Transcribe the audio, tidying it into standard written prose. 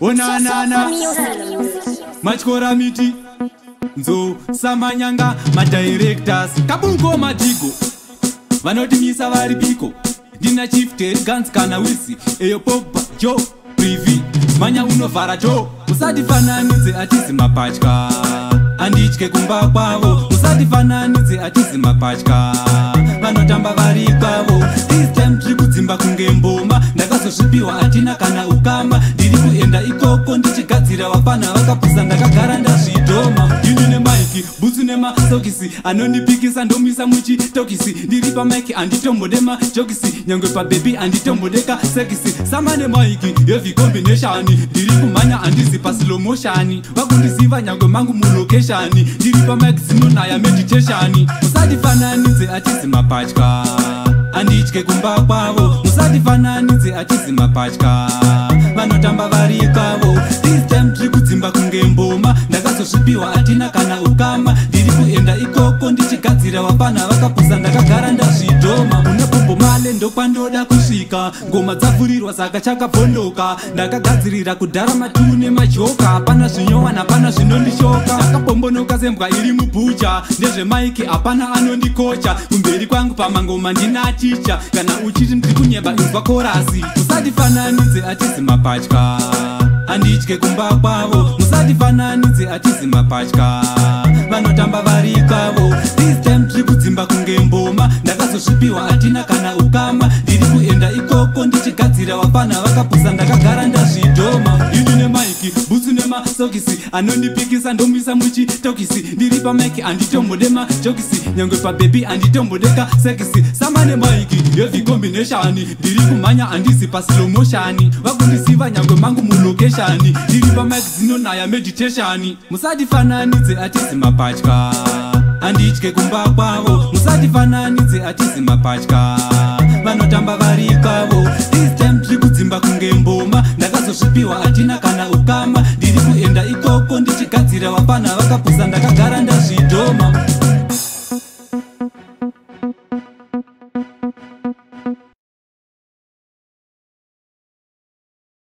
Onanana Machkora miti Nzo samanyanga madirectors Kabungo madigo Vanotimisa varibiko Dina chief Terry Guns kana wisi Eyo Pogba, Joe, Privi Manya unovara Joe Usadifananidze atizi mapachka Andichke kumba kwavo Usadifananidze atizi mapachka Vanotamba vari kwavo This time tiri kudzimba kunge mboma Ndakazosvipiwa atina kana ukama Ndiri kuenda ikoko ndichigadzira vapana vakapusa ndakagara ndazvidhoma Yini nemaiki, butsu nemasokisi Anondipikisa ndomisa muchitokisi Ndiri pamaiki anditombodema jokisi Nyangwe pabebi anditombodeka sekisi Sama nemaiki, heavy combination Ndiri kumanya andizi pa slow motion Vakundisiva nyangwe mangu mulocation Ndiri pamaiki zinonaya meditation Usadifananidze atizi mapachka Andichke kumba kwavo Musadifananidze atizi mapachka Vanotamba vari kwavo This time tiri kudzimba kunge mboma Ndakazosvipiwa atina kana ukama Ndiri kuenda ikoko ndichigadzira vapana vakapusa ndakagara ndazvidhoma Mune pombo male ndokwandoda kusvika Ngoma dzavhurirwa saka chakabhondoka Ndakagadzirira kudhara matuu nemajoka Hapana zvinyowana hapana zvinondishoka Ndakapombonoka sembwa iri mubhucha Ndezvemaiki hapana anondikocha Kumberi kwangu pamangoma ndina ticha Kana uchiti ndiri kunyeba inzwa korasi Musadifananidze atizi mapachka Andichke kumba kwavo Musadifananidze atizi mapachka Vanotamba vari kwavo This time tiri kudzimba kunge mboma Ndakazosvipiwa atina kana ukama Ndiri kuenda ikoko ndichigadzira vapana vakapusa ndakagara ndazvidhoma Yini nemaiki, butsu nemasokisi Anondipikisa ndomisa muchitokisi Ndiri pamaiki anditombodema jokisi Nyangwe pabebi anditombodeka sekisi Sama nemaiki, heavy combination Ndiri kumanya andizi pa slow motion Vakundisiva nyangwe mangu mulocation Ndiri pamaiki zinonaya meditation Musadifananidze atizi mapachka Andichke kumba kwavo Musadifananidze atizi mapachka Vanotamba vari kwavo This time tiri kudzimba kunge mboma Ndakazosvipiwa atina kana ukama Ndiri kuenda ikoko ndichigadzira vapana vakapusa ndakagara ndazvidhoma